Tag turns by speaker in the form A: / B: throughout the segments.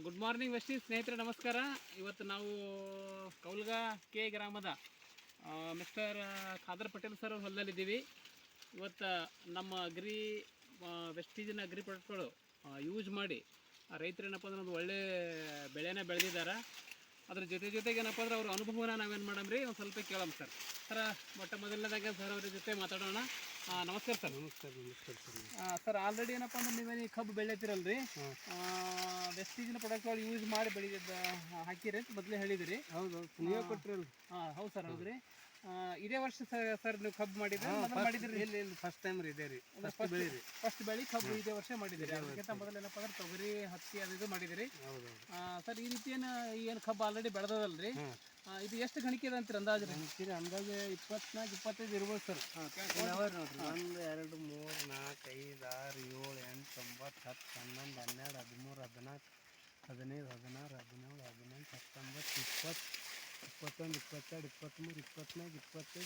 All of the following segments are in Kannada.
A: ಗುಡ್ ಮಾರ್ನಿಂಗ್ ವೆಸ್ಟಿ ಸ್ನೇಹಿತರೆ, ನಮಸ್ಕಾರ. ಇವತ್ತು ನಾವು ಕೌಲ್ಗ ಕೆ ಗ್ರಾಮದ ಮಿಸ್ಟರ್ ಖಾದರ್ ಪಟೇಲ್ ಸರ್ ಹೊಲದಲ್ಲಿದ್ದೀವಿ. ಇವತ್ತು ನಮ್ಮ ವೆಸ್ಟೀಜಿನ ಅಗ್ರಿ ಪ್ರಾಡಕ್ಟ್ಗಳು ಯೂಸ್ ಮಾಡಿ ರೈತರೇನಪ್ಪ ಅಂದ್ರೆ ಒಂದು ಒಳ್ಳೆ ಬೆಳೆನ ಬೆಳೆದಿದ್ದಾರೆ. ಅದ್ರ ಜೊತೆಗೆ ಏನಪ್ಪ ಅಂದ್ರೆ ಅವ್ರ ಅನುಭವನ ನಾವೇನು ಮಾಡಮ್ರಿ ಒಂದು ಸ್ವಲ್ಪ ಕೇಳಮ್ ಸರ್. ಮೊಟ್ಟ ಮೊದಲನೇದಾಗೆ ಸರ್ ಅವ್ರ ಜೊತೆ ಮಾತಾಡೋಣ. ನಮಸ್ಕಾರ ಸರ್.
B: ನಮಸ್ಕಾರ
A: ಸರ್, ಆಲ್ರೆಡಿ ಏನಪ್ಪ ಅಂದ್ರೆ ನೀವೇನು ಕಬ್ಬು ಬೆಳೆತಿರಲ್ರಿ, ವೆಸ್ಟೀಜಿನ ಪ್ರಾಡಕ್ಟ್ಗಳು ಯೂಸ್ ಮಾಡಿ ಹಾಕಿರಿ ಅಂತ ಮೊದಲೇ ಹೇಳಿದಿರಿ.
B: ಹೌದು, ನೀವೇ ಕೊಟ್ಟಿರಲ್ಲ?
A: ಹೌದು ಸರ್, ಹೌದ್ರಿ. ಇದೇ ವರ್ಷ ಸರ್ ನೀವು ಕಬ್ಬು ಮಾಡಿದ್ರಿ?
B: ಇಲ್ಲಿ ಫಸ್ಟ್ ಟೈಮ್ ಇದೆ ರೀ.
A: ಫಸ್ಟ್ ಬೆಳೆ ಕಬ್ಬು ಇದೇ ವರ್ಷ ಮಾಡಿದಿರಿ. ಅದಕ್ಕಿಂತ ಮೊದಲು ಏನಪ್ಪ ಅಂದ್ರೆ ತೊಗರಿ, ಹತ್ತಿ ಅದು ಮಾಡಿದಿರಿ. ಸರ್, ಈ ರೀತಿ ಏನು ಕಬ್ಬು ಆಲ್ರೆಡಿ ಬೆಳೆದದಲ್ರಿ, ಇದು ಎಷ್ಟು ಗಣಿಕೆ ಇದೆ ಅಂತೀರಿ ಅಂದಾಜು?
B: ಅಂದಾಜು 24-25 ಇರ್ಬೋದು ಸರ್. ನೋಡ್ರಿ, 1 2 3 4 5 6 7 8 9 10 11 12 13 14 15 16 17 18 19 20 21 22 23 24 25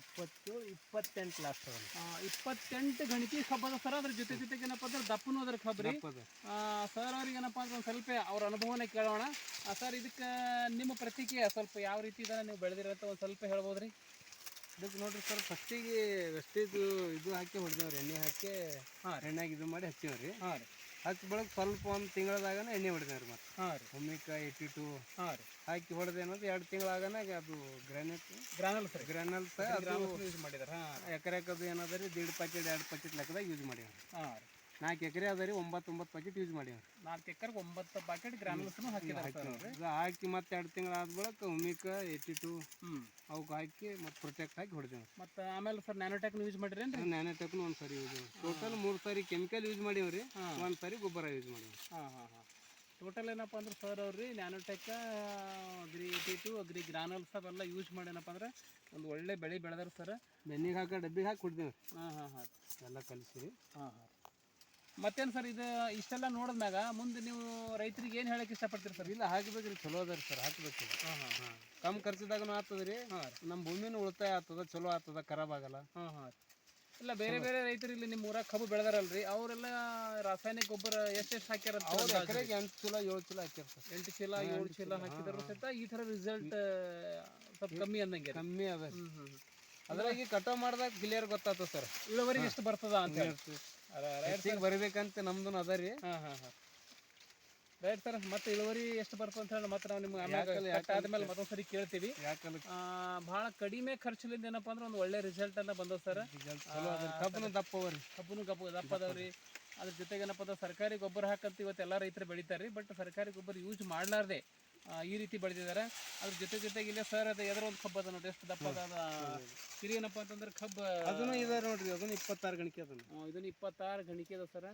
B: 26 27 28 ಲಾಸ್ಟ್ ಅದ.
A: 28 ಗಣಿಕೆ ಕಬ್ಬದ ಸರ್. ಅದ್ರ ಜೊತೆಗೆ ಏನಪ್ಪ ಅಂದ್ರೆ ದಪ್ಪನು ಅದ್ರ ಕಬ್ಬರಿ. ಸರ್ ಅವ್ರಿಗೆ ಏನಪ್ಪ ಅಂದ್ರೆ ಒಂದು ಸ್ವಲ್ಪ ಅವ್ರ ಅನುಭವನ ಕೇಳೋಣ. ಸರ್, ಇದಕ್ಕೆ ನಿಮ್ಮ ಪ್ರತಿಕ್ರಿಯೆ ಸ್ವಲ್ಪ ಯಾವ ರೀತಿ ಇದನ್ನ ನೀವು ಬೆಳೆದಿರಂತ ಒಂದು ಸ್ವಲ್ಪ ಹೇಳ್ಬೋದ್ರಿ?
B: ಇದಕ್ಕೆ ನೋಡ್ರಿ ಸರ್, ಫಸ್ಟಿಗೆ ವೆಸ್ಟೇಜು ಇದು ಹಾಕಿ ಹೊಡೆದೇವ್ರಿ, ಎಣ್ಣೆ ಹಾಕಿ ಎಣ್ಣೆಗೆ ಇದು ಮಾಡಿ ಹಚ್ಚಿವ್ರಿ. ಹಚ್ಚಿ ಬೆಳಗ್ಗೆ ಸ್ವಲ್ಪ ಒಂದು ತಿಂಗಳದಾಗನ ಎಣ್ಣೆ ಹೊಡೆದೇವ್ರಿ. ಮತ್ತೆ ಒಮ್ಮಿಕ 82 ಹಾಕಿ ಹೊಡೆದೇನದು 2 ತಿಂಗಳಾಗನ ಅದು ಗ್ರಾನಲ್ಸ್
A: ಯೂಸ್ ಮಾಡಿದಾರೆ.
B: ಎಕರೆಗೆ ಅದು ಏನದ ರೀ 1.5 ಪ್ಯಾಕೆಟ್ 2 ಪ್ಯಾಕೆಟ್ ಲೆಕ್ಕದಾಗ ಯೂಸ್ ಮಾಡೀವಿ. 4 ಎಕರೆ ಅದ ರೀ, 9 ಪ್ಯಾಕೆಟ್ ಯೂಸ್ ಮಾಡೀವಿ.
A: 4 ಎಕರೆಗೆ 9 ಪ್ಯಾಕೆಟ್ ಗ್ರಾನಲ್ಸ್ನು ಹಾಕಿದ್ದಾರೆ.
B: ಹಾಕಿ ಮತ್ತೆ 2 ತಿಂಗಳು ಆದ ಬಳಕ ಒಮ್ಮಿಕ 82 ಅವಕ್ಕೆ ಹಾಕಿ ಮತ್ತೆ ಪ್ರೊಟೆಕ್ಟ್ ಹಾಕಿ ಹೊಡೆದೇವೆ.
A: ಮತ್ತು ಆಮೇಲೆ ಸರ್ ನ್ಯಾನೋಟೆಕ್ನ ಯೂಸ್ ಮಾಡಿರಿ?
B: ನ್ಯಾನೋಟೆಕ್ನು ಒಂದು ಸರಿ ಯೂಸ್ ಮಾಡಿ, ಟೋಟಲ್ 3 ಸಾರಿ ಕೆಮಿಕಲ್ ಯೂಸ್ ಮಾಡೀವ್ರಿ, 1 ಸಾರಿ ಗೊಬ್ಬರ ಯೂಸ್ ಮಾಡೀವಿ.
A: ಟೋಟಲ್ ಏನಪ್ಪ ಅಂದ್ರೆ ಸರ್ ಅವ್ರಿ ನ್ಯಾನೋಟೆಕ್, ಅಗ್ರಿ 82, ಅಗ್ರಿ ಗ್ರಾನಲ್ಸ್ ಅವೆಲ್ಲ ಯೂಸ್ ಮಾಡಿ ಏನಪ್ಪ ಅಂದ್ರೆ ಒಂದು ಒಳ್ಳೆ ಬೆಳೆ ಬೆಳೆದಾರೆ ಸರ್.
B: ಬೆನ್ನಿಗೆ ಹಾಕಿ ಡಬ್ಬಿಗೆ ಹಾಕಿ ಕೊಡ್ತೀವಿ. ಎಲ್ಲ ಕಲಿಸಿರಿ.
A: ಮತ್ತೇನು ಸರ್, ಇದು ಇಷ್ಟೆಲ್ಲ ನೋಡಿದ್ಮ್ಯಾಗ ಮುಂದೆ ನೀವು ರೈತರಿಗೆ ಏನು ಹೇಳಕ್ಕೆ ಇಷ್ಟಪಡ್ತೀರಿ ಸರ್?
B: ಇಲ್ಲ, ಹಾಕ್ಬೇಕ್ರಿ, ಚಲೋ ಅದ ರೀ ಸರ್, ಹಾಕ್ಬೇಕು. ಕಮ್ಮಿ ಖರ್ಚದಾಗೂ ಆಗ್ತದೆ ರೀ, ನಮ್ಮ ಭೂಮಿನೂ ಉಳಿತಾಯ ಆಗ್ತದ, ಚಲೋ ಆಗ್ತದ, ಖರಾಬ್ ಆಗಲ್ಲ.
A: ಇಲ್ಲ, ಬೇರೆ ರೈತರು ಇಲ್ಲಿ ನಿಮ್ಮ ಊರಾಗ ಕಬ್ಬು ಬೆಳೆದಾರಲ್ರಿ, ಅವರೆಲ್ಲ ರಾಸಾಯನಿಕ ಗೊಬ್ಬರ ಎಷ್ಟು ಹಾಕ್ಯಾರ?
B: ಎಕರೆಗೆ 8 ಚೀಲ 7 ಚೀಲ ಹಾಕ್ಯಾರ ಸರ್.
A: 8 ಚೀಲ 7 ಚೀಲ ಹಾಕಿದ್ರು ಸಹಿತ ಈ ಥರ ರಿಸಲ್ಟ್ ಸ್ವಲ್ಪ ಕಮ್ಮಿ ಅಂದಂಗೆ
B: ಕಮ್ಮಿ ಅದ. ಅದ್ರಾಗ ಕಟಾವ್ ಮಾಡಿದಾಗ ಕ್ಲಿಯರ್ ಗೊತ್ತಾಗ್ತದೆ ಸರ್,
A: ಇಳುವರಿಗೆ ಎಷ್ಟು ಬರ್ತದ ಅಂತ ಹೇಳಿ.
B: ಬರಿಬೇಕಂತ ನಮ್ದು ಅದ ರೀ.
A: ರೈಟ್ ಸರ್, ಮತ್ತೆ ಇಳುವರಿ ಎಷ್ಟು ಬರ್ತದೆ ಅಂತ ಹೇಳಿ ಮತ್ತೆ ನಾವು ನಿಮ್ಗೆ ಆದ್ಮೇಲೆ ಮತ್ತೊಂದ್ಸರಿ ಕೇಳ್ತೀವಿ. ಬಹಳ ಕಡಿಮೆ ಖರ್ಚಿನಿಂದ ಏನಪ್ಪಾ ಅಂದ್ರೆ ಒಂದು ಒಳ್ಳೆ ರಿಸಲ್ಟ್ ಅನ್ನ ಬಂದವ ಸರ್.
B: ಕಬ್ಬನು
A: ದಪ್ಪ ಅದಾವ್ರಿ. ಅದ್ರ ಜೊತೆಗೆ ಏನಪ್ಪ ಅಂದ್ರೆ ಸರ್ಕಾರಿ ಗೊಬ್ಬರ ಹಾಕಂತ ಇವತ್ತೆಲ್ಲ ರೈತರು ಬೆಳಿತಾರೆ ರೀ, ಬಟ್ ಸರ್ಕಾರಿ ಗೊಬ್ಬರ ಯೂಸ್ ಮಾಡ್ಲಾರ್ದೆ ಈ ರೀತಿ ಬೆಳೆದಿದ್ದಾರೆ. ಅದ್ರ ಜೊತೆಗೆ ಇಲ್ಲೇ ಸರ್ ಅದು ಎದರ ಒಂದು ಕಬ್ಬು ಅದ ನೋಡಿ, ಎಷ್ಟು ದಪ್ಪ ಅದ ಸಿರಿ ಏನಪ್ಪ ಅಂತಂದ್ರೆ ಕಬ್ಬು
B: ಅದನ್ನು ಇದೆ ನೋಡ್ರಿ. ಅದನ್ನು 26 ಗಣಿಕೆ ಅದ.
A: ಇದನ್ನು 26 ಗಣಿಕೆ ಅದ ಸರ್.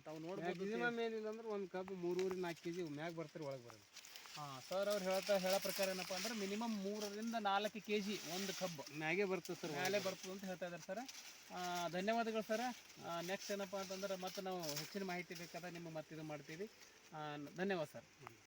A: ತಾವು ನೋಡ್ಬೋದು.
B: ಮೇಲಿಲ್ಲ ಅಂದ್ರೆ ಒಂದು ಕಬ್ಬು 3-4 kg ಮ್ಯಾಗ ಬರ್ತಾರೆ, ಒಳಗೆ ಬರೋದು.
A: ಸರ್ ಅವ್ರು ಹೇಳೋ ಪ್ರಕಾರ ಏನಪ್ಪ ಅಂದ್ರೆ ಮಿನಿಮಮ್ 3-4 kg ಒಂದು ಕಬ್ಬು
B: ಮ್ಯಾಗೆ ಬರ್ತದೆ ಸರ್,
A: ಮ್ಯಾಲೆ ಬರ್ತದೆ ಅಂತ ಹೇಳ್ತಾ ಇದ್ದಾರೆ ಸರ್. ಧನ್ಯವಾದಗಳು ಸರ್. ನೆಕ್ಸ್ಟ್ ಏನಪ್ಪ ಅಂತಂದ್ರೆ ಮತ್ತೆ ನಾವು ಹೆಚ್ಚಿನ ಮಾಹಿತಿ ಬೇಕಾದಾಗ ನಿಮ್ಮ ಮತ್ತೆ ಇದು ಮಾಡ್ತೀವಿ. ಧನ್ಯವಾದ ಸರ್.